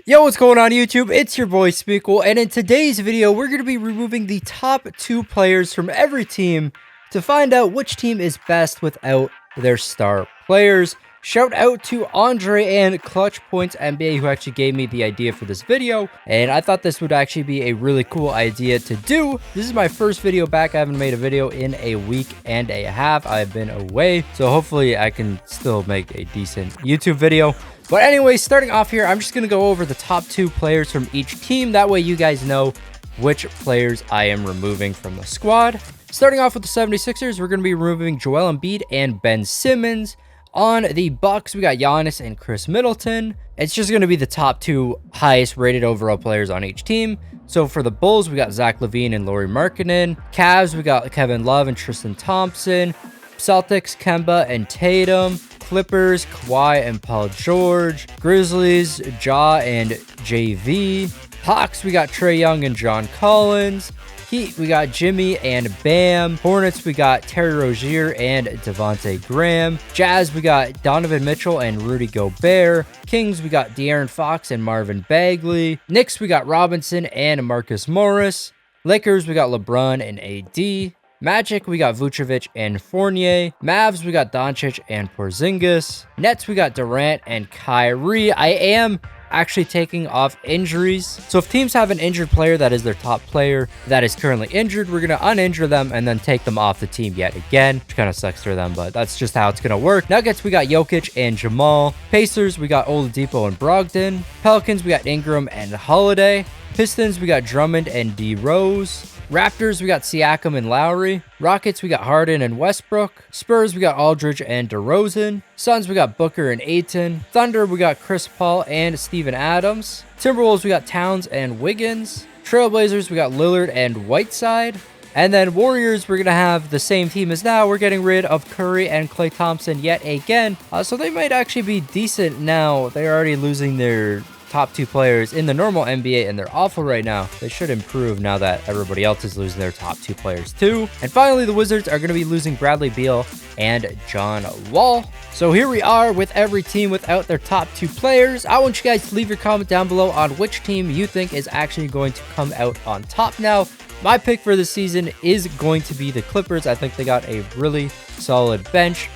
Yo, what's going on YouTube? It's your boy Smequle, and in today's video, we're going to be removing the top 2 players from every team to find out which team is best without their star players. Shout out to Andre and Clutch Points NBA who actually gave me the idea for this video, and I thought this would actually be a really cool idea to do. This is my first video back. I haven't made a video in a week and a half. I've been away, so hopefully I can still make a decent YouTube video. But anyway, starting off here, I'm just going to go over the top 2 players from each team. That way you guys know which players I am removing from the squad. Starting off with the 76ers, we're going to be removing Joel Embiid and Ben Simmons. On the Bucks, we got Giannis and Chris Middleton. It's just going to be the top 2 highest rated overall players on each team. So for the Bulls, we got Zach LaVine and Lauri Markkanen. Cavs, we got Kevin Love and Tristan Thompson. Celtics, Kemba and Tatum. Clippers, Kawhi and Paul George. Grizzlies, Ja and JV. Hawks, we got Trae Young and John Collins. Heat, we got Jimmy and Bam. Hornets, we got Terry Rozier and Devontae Graham. Jazz, we got Donovan Mitchell and Rudy Gobert. Kings, we got De'Aaron Fox and Marvin Bagley. Knicks, we got Robinson and Marcus Morris. Lakers, we got LeBron and AD. Magic, we got Vucevic and Fournier. Mavs, we got Doncic and Porzingis. Nets, we got Durant and Kyrie. I am actually taking off injuries. So if teams have an injured player that is their top player that is currently injured, we're going to uninjure them and then take them off the team yet again, which kind of sucks for them, but that's just how it's going to work. Nuggets, we got Jokic and Jamal. Pacers, we got Oladipo and Brogdon. Pelicans, we got Ingram and Holiday. Pistons, we got Drummond and D Rose. Raptors, we got Siakam and Lowry. Rockets, we got Harden and Westbrook. Spurs, we got Aldridge and DeRozan. Suns, we got Booker and Ayton. Thunder, we got Chris Paul and Steven Adams. Timberwolves, we got Towns and Wiggins. Trailblazers, we got Lillard and Whiteside. And then Warriors, we're going to have the same team as now. We're getting rid of Curry and Klay Thompson yet again. So they might actually be decent now. They're already losing their top 2 players in the normal NBA, and they're awful right now. They should improve now that everybody else is losing their top 2 players too. And finally, the Wizards are going to be losing Bradley Beal and John Wall. So here we are with every team without their top 2 players. I want you guys to leave your comment down below on which team you think is actually going to come out on top now. My pick for the season is going to be the Clippers. I think they got a really solid bench.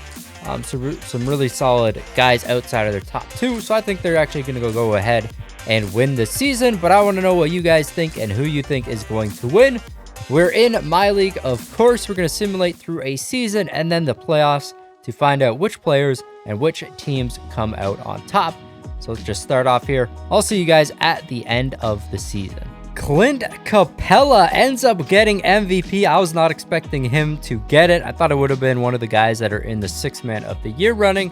Some really solid guys outside of their top 2. So I think they're actually going to go ahead and win the season. But I want to know what you guys think and who you think is going to win. We're in my league, of course. We're going to simulate through a season and then the playoffs to find out which players and which teams come out on top. So let's just start off here. I'll see you guys at the end of the season. Clint Capella ends up getting MVP. I was not expecting him to get it. I thought it would have been one of the guys that are in the 6th man of the year running.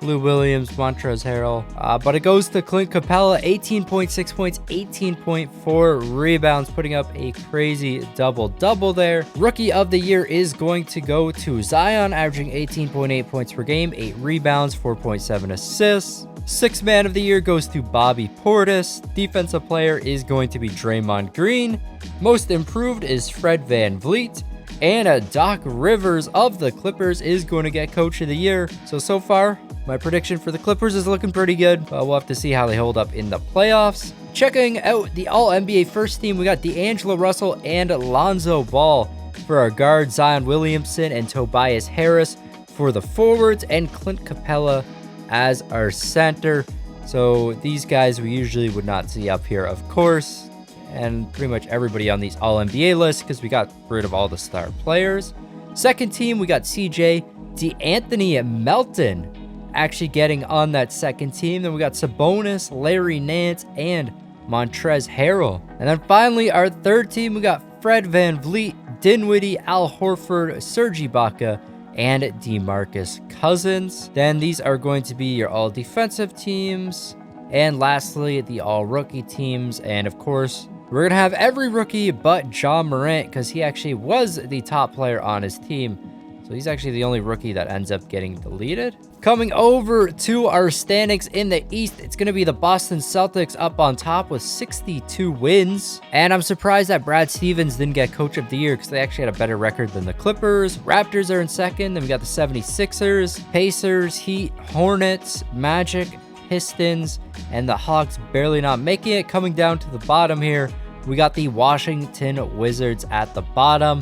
Lou Williams, Montrezl Harrell. But it goes to Clint Capella. 18.6 points, 18.4 rebounds, putting up a crazy double-double there. Rookie of the year is going to go to Zion, averaging 18.8 points per game, 8 rebounds, 4.7 assists. 6th man of the year goes to Bobby Portis. Defensive player is going to be Draymond Green. Most improved is Fred VanVleet. And Doc Rivers of the Clippers is going to get Coach of the Year. So far, my prediction for the Clippers is looking pretty good. We'll have to see how they hold up in the playoffs. Checking out the All-NBA first team, we got D'Angelo Russell and Lonzo Ball for our guards, Zion Williamson and Tobias Harris for the forwards, and Clint Capella as our center. So these guys we usually would not see up here, of course, and pretty much everybody on these All-NBA lists because we got rid of all the star players. Second team, we got CJ D'Anthony Melton actually getting on that second team. Then we got Sabonis, Larry Nance, and Montrezl Harrell. And then finally, our third team, we got Fred VanVleet, Dinwiddie, Al Horford, Serge Ibaka, and DeMarcus Cousins. Then these are going to be your all defensive teams. And lastly, the all rookie teams. And of course, we're going to have every rookie but John Morant because he actually was the top player on his team. So he's actually the only rookie that ends up getting deleted. Coming over to our standings in the East, it's going to be the Boston Celtics up on top with 62 wins. And I'm surprised that Brad Stevens didn't get Coach of the Year because they actually had a better record than the Clippers. Raptors are in second. Then we got the 76ers, Pacers, Heat, Hornets, Magic, Pistons, and the Hawks barely not making it. Coming down to the bottom here, we got the Washington Wizards at the bottom.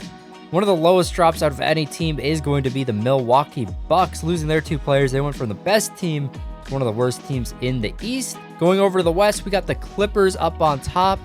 One of the lowest drops out of any team is going to be the Milwaukee Bucks, losing their 2 players. They went from the best team to one of the worst teams in the East. Going over to the West, we got the Clippers up on top.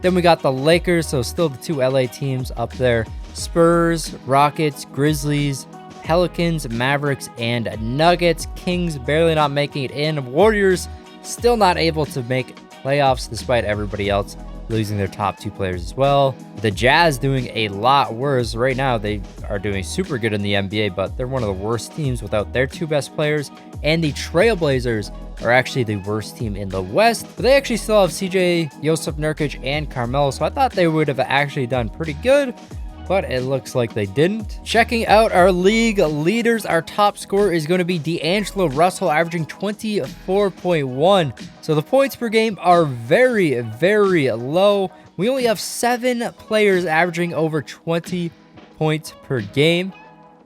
Then we got the Lakers, so still the 2 LA teams up there. Spurs, Rockets, Grizzlies, Pelicans, Mavericks, and Nuggets. Kings barely not making it in. Warriors still not able to make playoffs despite everybody else losing their top 2 players as well. The Jazz doing a lot worse. Right now, they are doing super good in the NBA, but they're one of the worst teams without their 2 best players. And the Trailblazers are actually the worst team in the West, but they actually still have CJ, Yusuf Nurkic, and Carmelo, so I thought they would have actually done pretty good, but it looks like they didn't. Checking out our league leaders, our top scorer is going to be D'Angelo Russell, averaging 24.1. So the points per game are very, very low. We only have 7 players averaging over 20 points per game.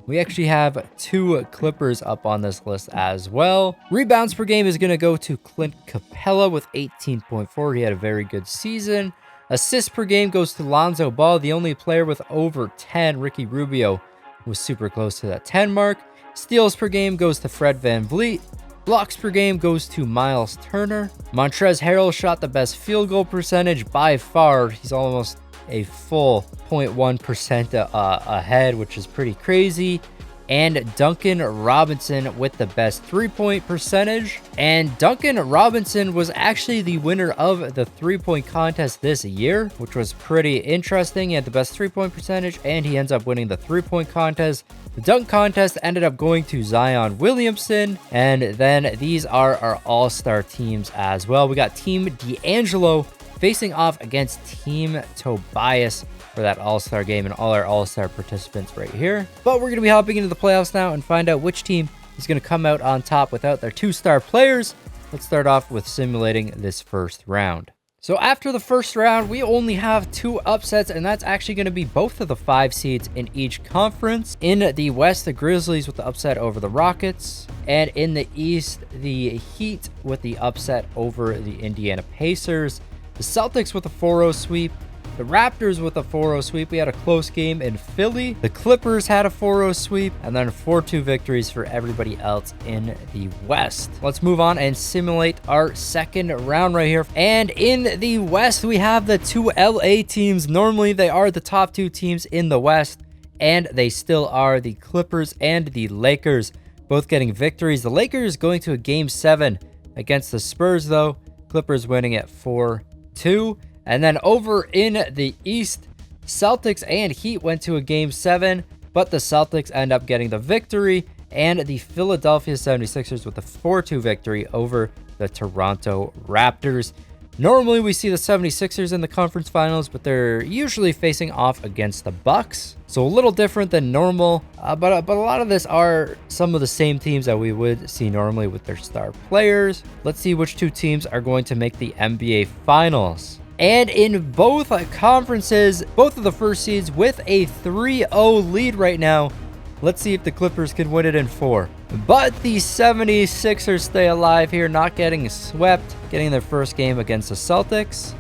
We actually have 2 Clippers up on this list as well. Rebounds per game is going to go to Clint Capella with 18.4. He had a very good season. Assists per game goes to Lonzo Ball, the only player with over 10. Ricky Rubio was super close to that 10 mark. Steals per game goes to Fred VanVleet. Blocks per game goes to Miles Turner. Montrezl Harrell shot the best field goal percentage by far. He's almost a full 0.1% ahead, which is pretty crazy. And Duncan Robinson with the best 3-point percentage. And Duncan Robinson was actually the winner of the 3-point contest this year, which was pretty interesting. He had the best 3-point percentage, and he ends up winning the 3-point contest. The dunk contest ended up going to Zion Williamson. And then these are our all-star teams as well. We got Team D'Angelo facing off against Team Tobias for that all-star game, and all our all-star participants right here. But we're going to be hopping into the playoffs now and find out which team is going to come out on top without their 2-star players. Let's start off with simulating this first round. So after the first round, we only have 2 upsets, and that's actually going to be both of the 5 seeds in each conference. In the West, the Grizzlies with the upset over the Rockets, and in the East, the Heat with the upset over the Indiana Pacers. The Celtics with a 4-0 sweep. The Raptors with a 4-0 sweep. We had a close game in Philly. The Clippers had a 4-0 sweep. And then 4-2 victories for everybody else in the West. Let's move on and simulate our second round right here. And in the West, we have the 2 LA teams. Normally, they are the top 2 teams in the West. And they still are the Clippers and the Lakers, both getting victories. The Lakers going to a Game 7 against the Spurs, though. Clippers winning at 4-2. And then over in the East, Celtics and Heat went to a Game 7, but the Celtics end up getting the victory, and the Philadelphia 76ers with a 4-2 victory over the Toronto Raptors. Normally, we see the 76ers in the conference finals, but they're usually facing off against the Bucks. So a little different than normal, but a lot of this are some of the same teams that we would see normally with their star players. Let's see which 2 teams are going to make the NBA Finals. And in both conferences, both of the first seeds with a 3-0 lead right now. Let's see if the Clippers can win it in 4. But the 76ers stay alive here, not getting swept, getting their first game against the Celtics.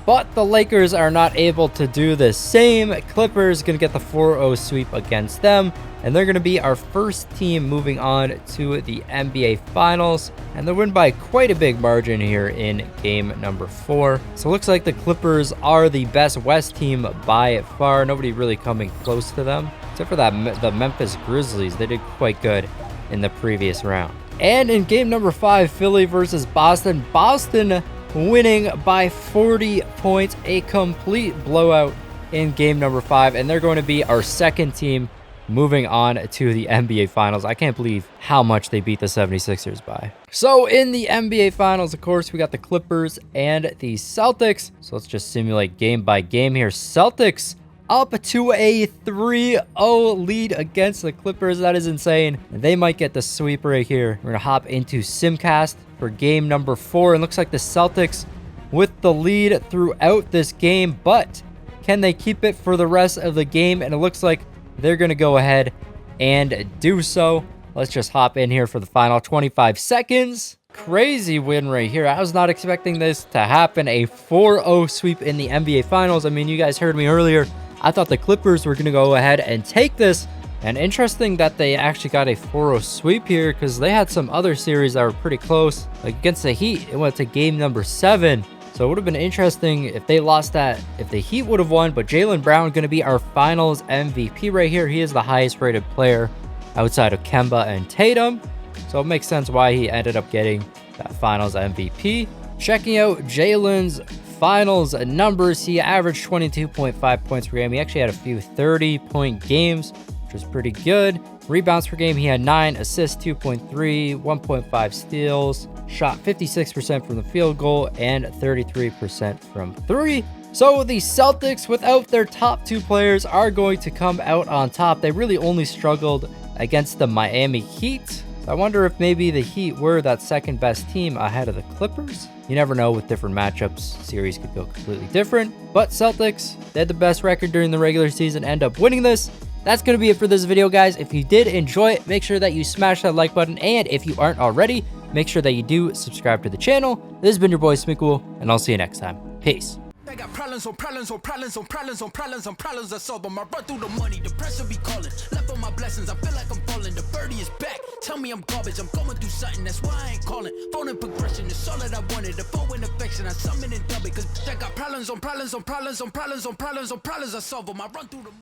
But the Lakers are not able to do the same. Clippers going to get the 4-0 sweep against them. And they're going to be our first team moving on to the NBA Finals. And they'll win by quite a big margin here in game number 4. So it looks like the Clippers are the best West team by far. Nobody really coming close to them. Except for the Memphis Grizzlies. They did quite good in the previous round. And in game number 5, Philly versus Boston. Boston winning by 40 points. A complete blowout in game number 5. And they're going to be our second team moving on to the NBA Finals. I can't believe how much they beat the 76ers by. So in the NBA Finals, of course, we got the Clippers and the Celtics. So let's just simulate game by game here. Celtics up to a 3-0 lead against the Clippers. That is insane. They might get the sweep right here. We're going to hop into Simcast for game number 4. It looks like the Celtics with the lead throughout this game, but can they keep it for the rest of the game? And it looks like they're going to go ahead and do so. Let's just hop in here for the final 25 seconds. crazy win right here. I was not expecting this to happen. A 4-0 sweep in the NBA Finals. I mean, you guys heard me earlier. I thought the Clippers were going to go ahead and take this. And interesting that they actually got a 4-0 sweep here because they had some other series that were pretty close. Like against the Heat, it went to game number 7. So it would have been interesting if they lost that, if the Heat would have won. But Jaylen Brown going to be our finals MVP right here. He is the highest rated player outside of Kemba and Tatum. So it makes sense why he ended up getting that finals MVP. Checking out Jaylen's finals numbers, he averaged 22.5 points per game. He actually had a few 30-point games, which was pretty good. Rebounds per game, he had 9 assists, 2.3, 1.5 steals, shot 56% from the field goal, and 33% from 3. So the Celtics, without their top 2 players, are going to come out on top. They really only struggled against the Miami Heat. So I wonder if maybe the Heat were that second best team ahead of the Clippers. You never know with different matchups. Series could go completely different. But Celtics, they had the best record during the regular season, end up winning this. That's going to be it for this video, guys. If you did enjoy it, make sure that you smash that like button. And if you aren't already, make sure that you do subscribe to the channel. This has been your boy Smequle, and I'll see you next time. Peace. I got problems on problems on problems on problems on problems on problems I solve them. I run through the money, the pressure be calling. Left on my blessings, I feel like I'm falling. The birdie is back. Tell me I'm garbage, I'm going through something, that's why I ain't calling. Phone and progression is all that I wanted. The phone and affection, I summon and dub it. Cause I got problems on problems on problems on problems on problems on problems I solve them. I run through the